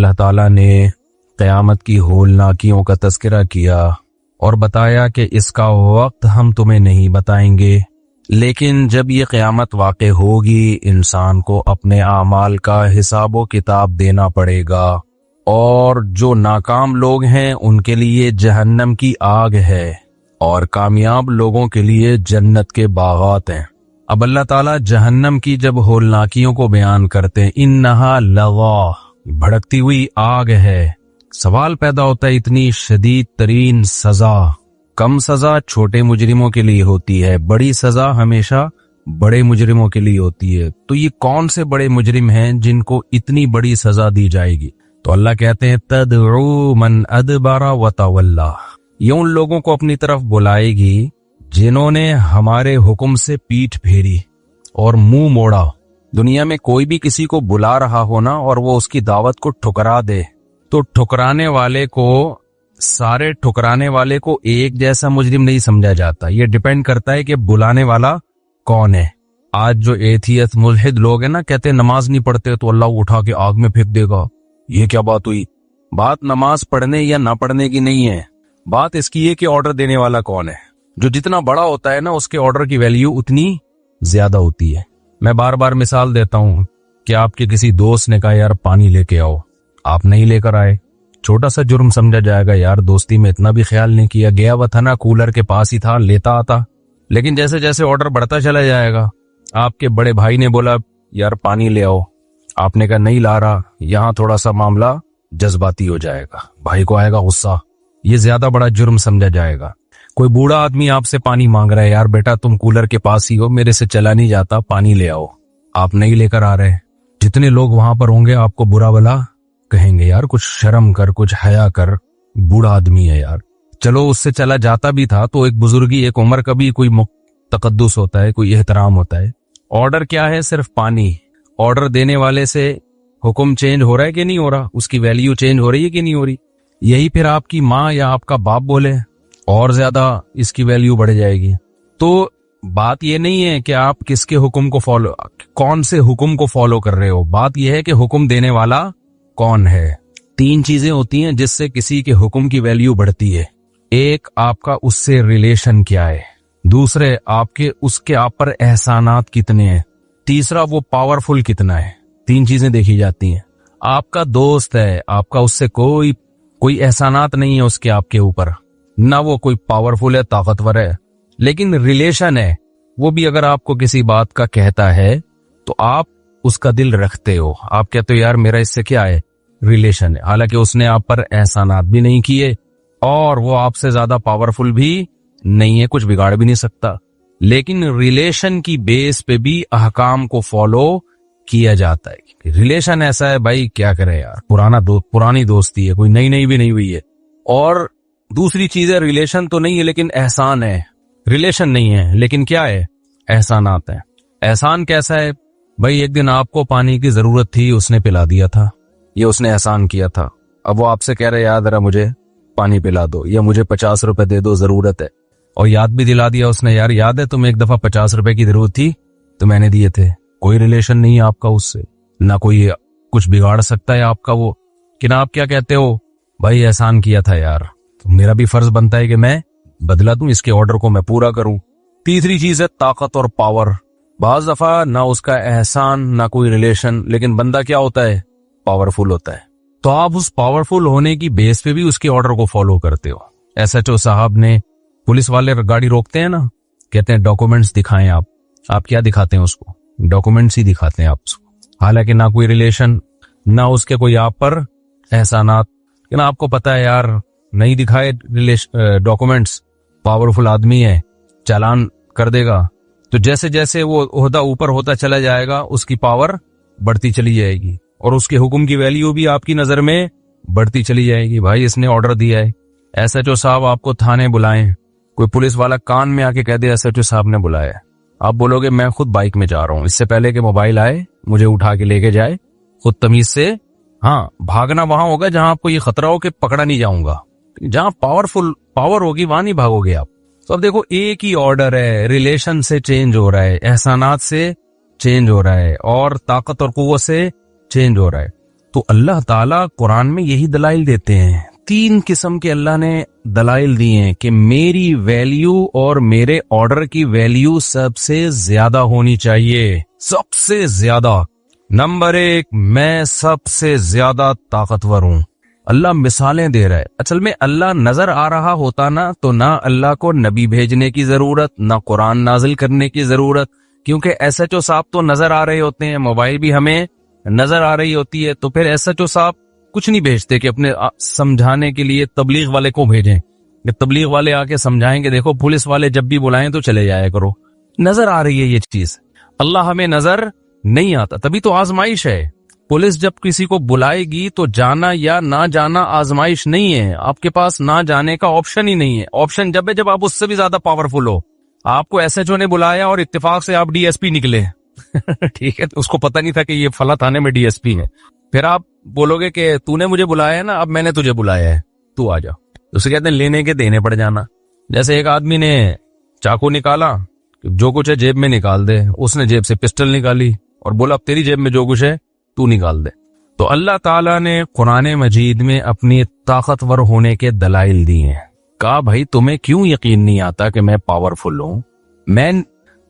अल्लाह ताला ने क़यामत की होलनाकियों का तज़किरा किया और बताया कि इसका वक्त हम तुम्हें नहीं बताएंगे, लेकिन जब ये क़यामत वाक़े होगी इंसान को अपने आमाल का हिसाबो किताब देना पड़ेगा और जो नाकाम लोग हैं उनके लिए जहन्नम की आग है और कामयाब लोगों के लिए जन्नत के बागात हैं। अब अल्लाह ताला जहन्नम की जब होलनाकियों को बयान करते हैं, इन्नहा लज़ा, भड़कती हुई आग है। सवाल पैदा होता है, इतनी शदीद तरीन सजा, कम सजा छोटे मुजरिमों के लिए होती है, बड़ी सजा हमेशा बड़े मुजरिमों के लिए होती है। तो ये कौन से बड़े मुजरिम हैं जिनको इतनी बड़ी सजा दी जाएगी? तो अल्लाह कहते हैं तदउ मन अदबरा व तवल्ला, ये उन लोगों को अपनी तरफ बुलाएगी जिन्होंने हमारे हुक्म से पीठ फेरी और मुंह मोड़ा। दुनिया में कोई भी किसी को बुला रहा हो ना और वो उसकी दावत को ठुकरा दे, तो ठुकराने वाले को, सारे ठुकराने वाले को एक जैसा मुजरिम नहीं समझा जाता। ये डिपेंड करता है कि बुलाने वाला कौन है। आज जो एथियस्ट मुल्हिद लोग हैं ना, कहते हैं नमाज नहीं पढ़ते तो अल्लाह उठा के आग में फेंक देगा। ये क्या बात हुई? बात नमाज पढ़ने या ना पढ़ने की नहीं है, बात इसकी है कि ऑर्डर देने वाला कौन है। जो जितना बड़ा होता है ना उसके ऑर्डर की वैल्यू उतनी ज्यादा होती है। मैं बार बार मिसाल देता हूं कि आपके किसी दोस्त ने कहा यार पानी लेके आओ, आप नहीं लेकर आए, छोटा सा जुर्म समझा जाएगा, यार दोस्ती में इतना भी ख्याल नहीं किया, गया हुआ था ना, कूलर के पास ही था, लेता आता। लेकिन जैसे जैसे ऑर्डर बढ़ता चला जाएगा, आपके बड़े भाई ने बोला यार पानी ले आओ, आपने कहा नहीं ला रहा, यहां थोड़ा सा मामला जज्बाती हो जाएगा, भाई को आएगा गुस्सा, ये ज्यादा बड़ा जुर्म समझा जाएगा। कोई बूढ़ा आदमी आपसे पानी मांग रहा है, यार बेटा तुम कूलर के पास ही हो, मेरे से चला नहीं जाता, पानी ले आओ, आप नहीं लेकर आ रहे। जितने लोग वहां पर होंगे आपको बुरा भला कहेंगे, यार कुछ शर्म कर, कुछ हया कर, बूढ़ा आदमी है यार। चलो उससे चला जाता भी था तो एक बुजुर्गी, एक उम्र का भी कोई तकद्दुस होता है, कोई एहतराम होता है। ऑर्डर क्या है? सिर्फ पानी। ऑर्डर देने वाले से हुक्म चेंज हो रहा है कि नहीं हो रहा, उसकी वैल्यू चेंज हो रही है कि नहीं हो रही। यही फिर आपकी माँ या आपका बाप बोले और ज्यादा इसकी वैल्यू बढ़ जाएगी। तो बात यह नहीं है कि आप किसके हुक्म को फॉलो, कौन से हुक्म को फॉलो कर रहे हो, बात यह है कि हुक्म देने वाला कौन है। तीन चीजें होती हैं जिससे किसी के हुक्म की वैल्यू बढ़ती है। एक, आपका उससे रिलेशन क्या है। दूसरे, आपके उसके आप पर एहसानात कितने हैं। तीसरा, वो पावरफुल कितना है। तीन चीजें देखी जाती हैं। आपका दोस्त है, आपका उससे कोई एहसानात नहीं है उसके आपके ऊपर, ना वो कोई पावरफुल है, ताकतवर है, लेकिन रिलेशन है, वो भी अगर आपको किसी बात का कहता है तो आप उसका दिल रखते हो, आप कहते हो यार मेरा इससे क्या है, रिलेशन है। हालांकि उसने आप पर एहसानात भी नहीं किए और वो आपसे ज्यादा पावरफुल भी नहीं है, कुछ बिगाड़ भी नहीं सकता, लेकिन रिलेशन की बेस पे भी अहकाम को फॉलो किया जाता है। रिलेशन ऐसा है भाई, क्या करे यार, पुरानी दोस्ती है, कोई नई भी नहीं हुई है। और दूसरी चीज है, रिलेशन तो नहीं है लेकिन एहसान है। रिलेशन नहीं है लेकिन क्या है, एहसानात है। एहसान कैसा है भाई, एक दिन आपको पानी की जरूरत थी, उसने पिला दिया था, ये उसने एहसान किया था। अब वो आपसे कह रहे यार जरा मुझे पानी पिला दो या मुझे 50 रुपए दे दो, जरूरत है, और याद भी दिला दिया उसने, यार याद है तुम्हें एक दफा 50 रुपए की जरूरत थी तो मैंने दिए थे। कोई रिलेशन नहीं है आपका उससे, ना कोई कुछ बिगाड़ सकता है आपका वो। कि ना आप क्या कहते हो, भाई एहसान किया था यार, तो मेरा भी फर्ज बनता है कि मैं बदला दूं, इसके ऑर्डर को मैं पूरा करूं। तीसरी चीज है ताकत और पावर। बाज दफा ना उसका एहसान ना कोई रिलेशन, लेकिन बंदा क्या होता है, पावरफुल होता है, तो आप उस पावरफुल होने की बेस पे भी उसके ऑर्डर को फॉलो करते हो। SHO साहब ने, पुलिस वाले गाड़ी रोकते हैं ना, कहते हैं डॉक्यूमेंट्स दिखाएं आप क्या दिखाते हैं उसको, डॉक्यूमेंट्स ही दिखाते हैं आप उसको। हालांकि ना कोई रिलेशन, ना उसके कोई आप पर एहसानात, लेकिन आपको पता है यार नहीं दिखाए डॉक्यूमेंट्स, पावरफुल आदमी है, चालान कर देगा। तो जैसे जैसे वो ओहदा ऊपर होता चला जाएगा उसकी पावर बढ़ती चली जाएगी और उसके हुक्म की वैल्यू भी आपकी नजर में बढ़ती चली जाएगी। भाई इसने ऑर्डर दिया है, SHO साहब आपको थाने बुलाएं, कोई पुलिस वाला कान में आके कह दे SHO साहब ने बुलाया, आप बोलोगे मैं खुद बाइक में जा रहा हूं, इससे पहले कि मोबाइल आए मुझे उठा के लेके जाए, खुद तमीज से, हाँ भागना वहां होगा जहां आपको ये खतरा हो कि पकड़ा नहीं जाऊंगा, जहां पावर होगी वहां नहीं भागोगे आप। तो अब देखो एक ही ऑर्डर है, रिलेशन से चेंज हो रहा है, एहसानात से चेंज हो रहा है और ताकत और कुव्वत से चेंज हो रहा है। तो अल्लाह ताला कुरान में यही दलाइल देते हैं। 3 किस्म के अल्लाह ने दलाइल दिए हैं कि मेरी वैल्यू और मेरे ऑर्डर की वैल्यू सबसे ज्यादा होनी चाहिए, सबसे ज्यादा। नंबर 1, मैं सबसे ज्यादा ताकतवर हूं। अल्लाह मिसालें दे रहा है। असल में अल्लाह नजर आ रहा होता ना तो ना अल्लाह को नबी भेजने की जरूरत, ना कुरान नाजिल करने की जरूरत, क्योंकि एसएचओ साहब तो नजर आ रहे होते हैं, मोबाइल भी हमें नजर आ रही होती है। तो फिर एसएचओ साहब कुछ नहीं भेजते कि अपने समझाने के लिए तबलीग वाले को भेजें कि तबलीग वाले आके समझाएंगे। देखो पुलिस वाले जब भी बुलाएं तो चले जाया करो। नजर आ रही है ये चीज, अल्लाह हमें नजर नहीं आता, तभी तो आजमाइश है। पुलिस जब किसी को बुलाएगी तो जाना या ना जाना आजमाइश नहीं है, आपके पास ना जाने का ऑप्शन ही नहीं है। ऑप्शन जब है जब आप उससे भी ज्यादा पावरफुल हो। आपको एसएचओ ने बुलाया और इत्तेफाक से आप डीएसपी निकले ठीक है, तो उसको पता नहीं था कि ये फला थाने में डीएसपी है। फिर आप बोलोगे कि तूने मुझे बुलाया है ना, अब मैंने तुझे बुलाया है, तू आ जा। उसे कहते हैं लेने के देने पड़ जाना। जैसे एक आदमी ने चाकू निकाला, जो कुछ है जेब में निकाल दे, उसने जेब से पिस्टल निकाली और बोला अब तेरी जेब में जो कुछ है तू निकाल दे। तो अल्लाह ताला ने कुरान मजीद में अपनी ताकतवर होने के दलाइल दिए हैं। कहा भाई तुम्हें क्यों यकीन नहीं आता कि मैं पावरफुल हूं?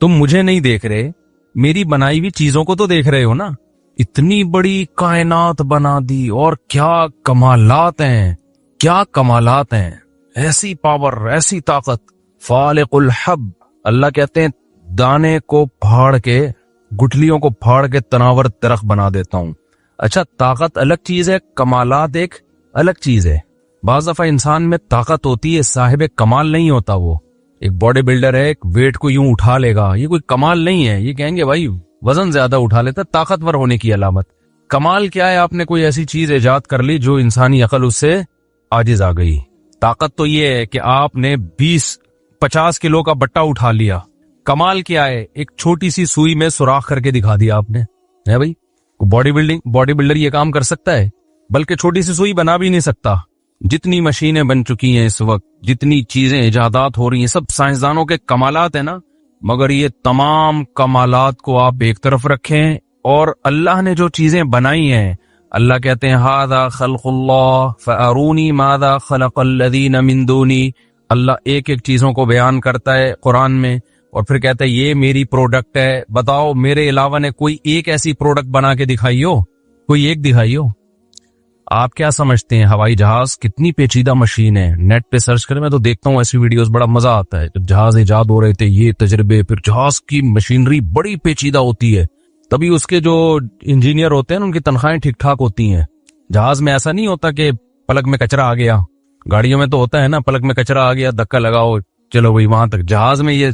तुम मुझे नहीं देख रहे, मेरी बनाई हुई चीजों को तो देख रहे हो ना। इतनी बड़ी कायनात बना दी और क्या कमालात हैं, क्या कमालात हैं, ऐसी पावर, ऐसी ताकत। फालिकुल हब, अल्लाह कहते हैं दाने को फाड़ के, गुठलियों को फाड़ के तनावर दरख्त बना देता हूं। अच्छा, ताकत अलग चीज है, कमालात एक अलग चीज है। बाज़ दफा इंसान में ताकत होती है, साहिब कमाल नहीं होता। वो एक बॉडी बिल्डर है, एक वेट को यूं उठा लेगा, ये कोई कमाल नहीं है। ये कहेंगे भाई वजन ज्यादा उठा लेता, ताकतवर होने की अलामत। कमाल क्या है? आपने कोई ऐसी चीज इजाद कर ली जो इंसानी अकल उससे आजिज आ गई। ताकत तो ये है कि आपने 20-50 किलो का बट्टा उठा लिया। कमाल क्या है? एक छोटी सी सुई में सुराख करके दिखा दिया आपने, है भाई। बॉडी बिल्डर ये काम कर सकता है, बल्कि छोटी सी सुई बना भी नहीं सकता। जितनी मशीनें बन चुकी हैं इस वक्त, जितनी चीजें इजादात हो रही हैं, सब साइंसदानों के कमालात है ना। मगर ये तमाम कमालात को आप एक तरफ रखें और अल्लाह ने जो चीजें बनाई हैं, अल्लाह कहते हैं हादा खल्कुल्लाह फअरूनी मादा खलक़ल्लज़ीना मिन दूनी। अल्लाह एक एक चीजों को बयान करता है कुरान में और फिर कहता है ये मेरी प्रोडक्ट है, बताओ मेरे अलावा ने कोई एक ऐसी प्रोडक्ट बना के दिखाइयो, कोई एक दिखाइयो। आप क्या समझते हैं हवाई जहाज कितनी पेचीदा मशीन है? नेट पे सर्च करें, मैं तो देखता हूँ ऐसी वीडियोस, बड़ा मजा आता है। जब जहाज इजाद हो रहे थे ये तजर्बे, फिर जहाज की मशीनरी बड़ी पेचीदा होती है, तभी उसके जो इंजीनियर होते हैं उनकी तनख्वाहें ठीक ठाक होती हैं। जहाज में ऐसा नहीं होता कि पलक में कचरा आ गया, गाड़ियों में तो होता है ना, पलक में कचरा आ गया, धक्का लगाओ चलो वही वहां तक। जहाज में ये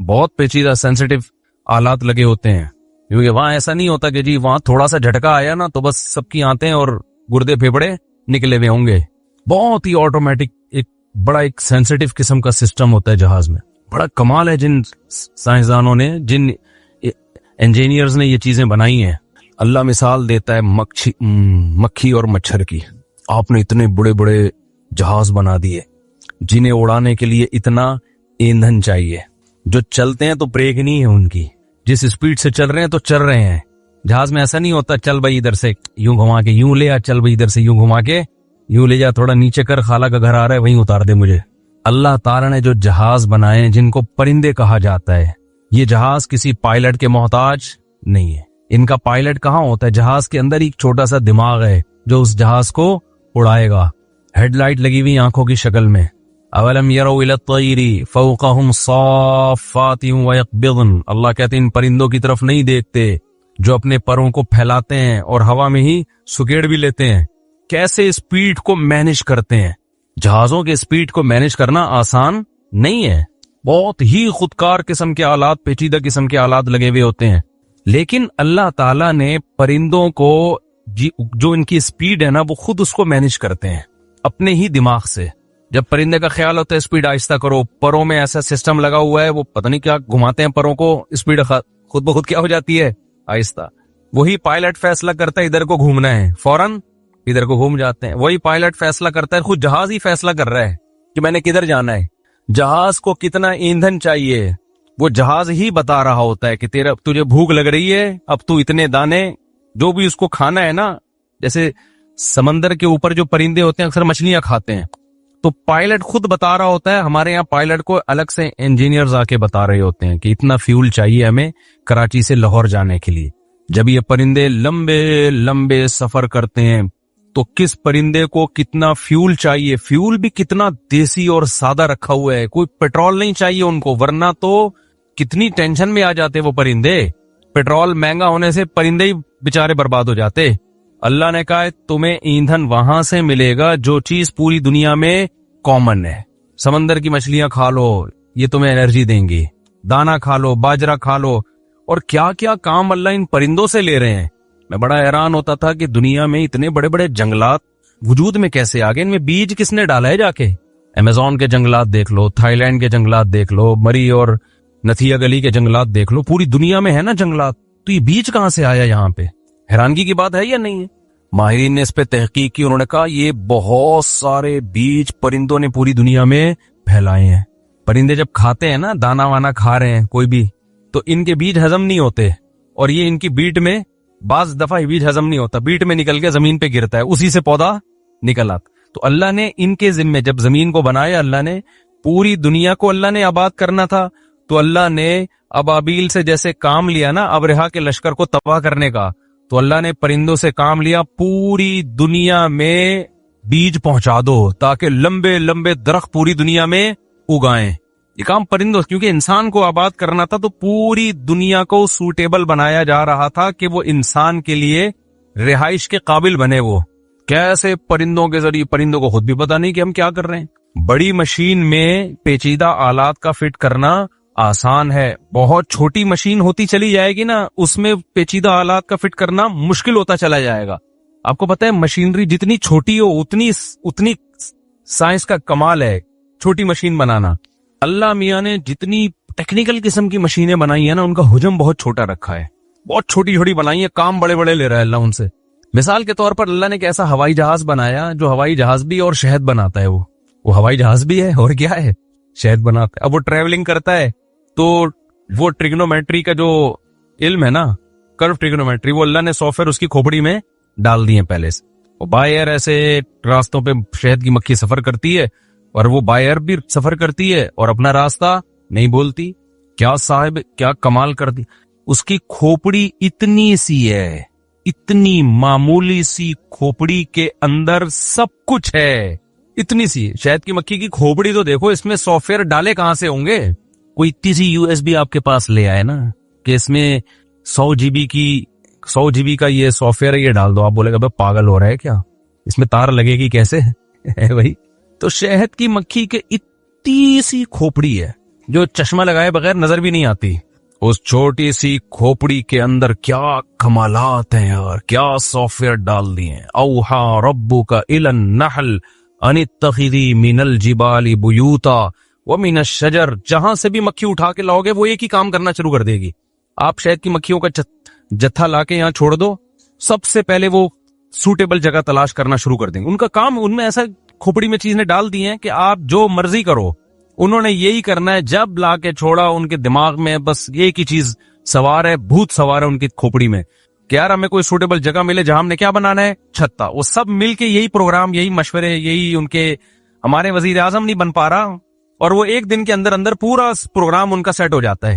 बहुत पेचीदा सेंसिटिव आलात लगे होते हैं, क्योंकि वहां ऐसा नहीं होता कि जी वहां थोड़ा सा झटका आया ना तो बस सबकी आंतें और गुर्दे फेफड़े निकले हुए होंगे। बहुत ही ऑटोमेटिक एक सेंसिटिव किस्म का सिस्टम होता है जहाज में। बड़ा कमाल है जिन साइंसदानों ने, जिन इंजीनियर्स ने ये चीजें बनाई हैं। अल्लाह मिसाल देता है मक्खी और मच्छर की। आपने इतने बड़े बड़े जहाज बना दिए जिन्हें उड़ाने के लिए इतना ईंधन चाहिए, जो चलते हैं तो ब्रेक नहीं है उनकी, जिस स्पीड से चल रहे हैं तो चल रहे हैं। जहाज में ऐसा नहीं होता चल भाई इधर से यूं घुमा के यूं ले आ, चल भाई इधर से यूं घुमा के यूं ले जा, थोड़ा नीचे कर, खाला का घर आ रहा है वहीं उतार दे मुझे। अल्लाह ताला ने जो जहाज बनाए जिनको परिंदे कहा जाता है, ये जहाज किसी पायलट के मोहताज नहीं है। इनका पायलट कहाँ होता है? जहाज के अंदर एक छोटा सा दिमाग है जो उस जहाज को उड़ाएगा। हेडलाइट लगी हुई आंखों की शक्ल में। अवलम यरौ इला तयरी फौकहुम साफ़ातिन व यक़बिज़न। अल्लाह कहते हैं इन परिंदों की तरफ नहीं देखते जो अपने परों को फैलाते हैं और हवा में ही सुकेड़ भी लेते हैं। कैसे स्पीड को मैनेज करते हैं। जहाजों के स्पीड को मैनेज करना आसान नहीं है, बहुत ही खुदकार किस्म के आलात, पेचीदा किस्म के आलात लगे हुए होते हैं। लेकिन अल्लाह ताला ने परिंदों को जो इनकी स्पीड है ना, वो खुद उसको मैनेज करते हैं अपने ही दिमाग से। जब परिंदे का ख्याल होता है स्पीड आहिस्ता करो, परों में ऐसा सिस्टम लगा हुआ है, वो पता नहीं क्या घुमाते हैं परों को, स्पीड खुद ब खुद क्या हो जाती है, आहिस्ता। वही पायलट फैसला करता है इधर को घूमना है, फौरन इधर को घूम जाते हैं। वही पायलट फैसला करता है, खुद जहाज ही फैसला कर रहा है कि मैंने किधर जाना है। जहाज को कितना ईंधन चाहिए वो जहाज ही बता रहा होता है कि तुझे भूख लग रही है, अब तू इतने दाने जो भी उसको खाना है ना, जैसे समंदर के ऊपर जो परिंदे होते हैं अक्सर मछलियां खाते हैं, तो पायलट खुद बता रहा होता है, हमारे यहाँ पायलट को अलग से इंजीनियर्स आके बता रहे होते हैं कि इतना फ्यूल चाहिए हमें कराची से लाहौर जाने के लिए। जब ये परिंदे लंबे लंबे सफर करते हैं तो किस परिंदे को कितना फ्यूल चाहिए, फ्यूल भी कितना देसी और सादा रखा हुआ है, कोई पेट्रोल नहीं चाहिए उनको, वरना तो कितनी टेंशन में आ जाते वो परिंदे। पेट्रोल महंगा होने से परिंदे ही बेचारे बर्बाद हो जाते। अल्लाह ने कहा है तुम्हें ईंधन वहां से मिलेगा जो चीज पूरी दुनिया में कॉमन है। समंदर की मछलियां खा लो, ये तुम्हें एनर्जी देंगी, दाना खा लो, बाजरा खा लो, और क्या क्या काम अल्लाह इन परिंदों से ले रहे हैं। मैं बड़ा हैरान होता था कि दुनिया में इतने बड़े बड़े जंगलात वजूद में कैसे आ गए, इनमें बीज किसने डाला है जाके। अमेज़न के जंगलात देख लो, थाईलैंड के जंगलात देख लो, मरी और नथिया गली के जंगलात देख लो, पूरी दुनिया में है ना जंगलात, तो ये बीज कहां से आया यहाँ पे? हैरानगी की बात है या नहीं है? माहिरीन ने इस पे तहकीक की, उन्होंने कहा ये बहुत सारे बीज परिंदों ने पूरी दुनिया में फैलाए हैं। परिंदे जब खाते हैं ना, दाना वाना खा रहे हैं कोई भी, तो इनके बीज हजम नहीं होते, और ये इनकी बीट में बाज दफा बीज हजम नहीं होता, बीट में निकल के जमीन पे गिरता है, उसी से पौधा निकल आता। तो अल्लाह ने इनके जिम्मे जब जमीन को बनाया, अल्लाह ने पूरी दुनिया को अल्लाह ने आबाद करना था, तो अल्लाह ने अबाबील से जैसे काम लिया ना अबरहा के लश्कर को तबाह करने का, तो अल्लाह ने परिंदों से काम लिया पूरी दुनिया में बीज पहुंचा दो ताकि लंबे लंबे दरख्त पूरी दुनिया में उगाएं। ये काम परिंदों, क्योंकि इंसान को आबाद करना था तो पूरी दुनिया को सूटेबल बनाया जा रहा था कि वो इंसान के लिए रिहाइश के काबिल बने। वो कैसे? परिंदों के जरिए। परिंदों को खुद भी पता नहीं कि हम क्या कर रहे हैं। बड़ी मशीन में पेचीदा आलात का फिट करना आसान है, बहुत छोटी मशीन होती चली जाएगी ना, उसमें पेचीदा आलात का फिट करना मुश्किल होता चला जाएगा। आपको पता है मशीनरी जितनी छोटी हो उतनी साइंस का कमाल है छोटी मशीन बनाना। अल्लाह मियां ने जितनी टेक्निकल किस्म की मशीनें बनाई है ना, उनका हुजम बहुत छोटा रखा है, बहुत छोटी छोटी बनाई है, काम बड़े बड़े ले रहा है अल्लाह उनसे। मिसाल के तौर पर अल्लाह ने एक ऐसा हवाई जहाज बनाया जो हवाई जहाज भी और शहद बनाता है। वो हवाई जहाज भी है और क्या है, शहद बनाता है। अब वो ट्रेवलिंग करता है तो वो ट्रिग्नोमेट्री का जो इल्म है ना, कर्व ट्रिग्नोमेट्री, वो अल्लाह ने सॉफ्टवेयर उसकी खोपड़ी में डाल दिए पहले से। वो बाय एयर ऐसे रास्तों पे शहद की मक्खी सफर करती है, और वो बाय एयर भी सफर करती है और अपना रास्ता नहीं बोलती। क्या साहब, क्या कमाल कर दी। उसकी खोपड़ी इतनी सी है, इतनी मामूली सी खोपड़ी के अंदर सब कुछ है, इतनी सी। शहद की मक्खी की खोपड़ी तो देखो, इसमें सॉफ्टवेयर डाले कहां से होंगे? कोई इतनी सी यूएसबी आपके पास ले आए ना कि इसमें 100 जीबी का ये सॉफ्टवेयर है, ये डाल दो। आप बोलेगा भाई पागल हो रहा है क्या, इसमें तार लगेगी कैसे? है भाई। तो शहद की मक्खी के इतनी सी खोपड़ी है जो चश्मा लगाए बगैर नजर भी नहीं आती। उस छोटी सी खोपड़ी के अंदर क्या कमालात हैं यार, क्या सॉफ्टवेयर डाल दिए हैं। औहा रब्बुका इलन नहल अनित्तखिदी मिनल जिबाली बुयूता व मिनश शजर। जहां से भी मक्खी उठा के लाओगे वो एक ही काम करना शुरू कर देगी। आप शहद की मक्खियों का जत्था लाके यहां छोड़ दो, सबसे पहले वो सूटेबल जगह तलाश करना शुरू कर देंगे। उनका काम, उनमें ऐसा खोपड़ी में चीजें डाल दी हैं कि आप जो मर्जी करो, उन्होंने यही करना है। जब लाके छोड़ा उनके दिमाग में बस एक ही चीज सवार है, भूत सवार है उनकी खोपड़ी में कि यार हमें कोई सूटेबल जगह मिले जहां हमने क्या बनाना है, छत्ता। वो सब मिलके यही प्रोग्राम, यही मशवरे, यही उनके, हमारे वजीर आजम नहीं बन पा रहा, और वो एक दिन के अंदर अंदर पूरा प्रोग्राम उनका सेट हो जाता है।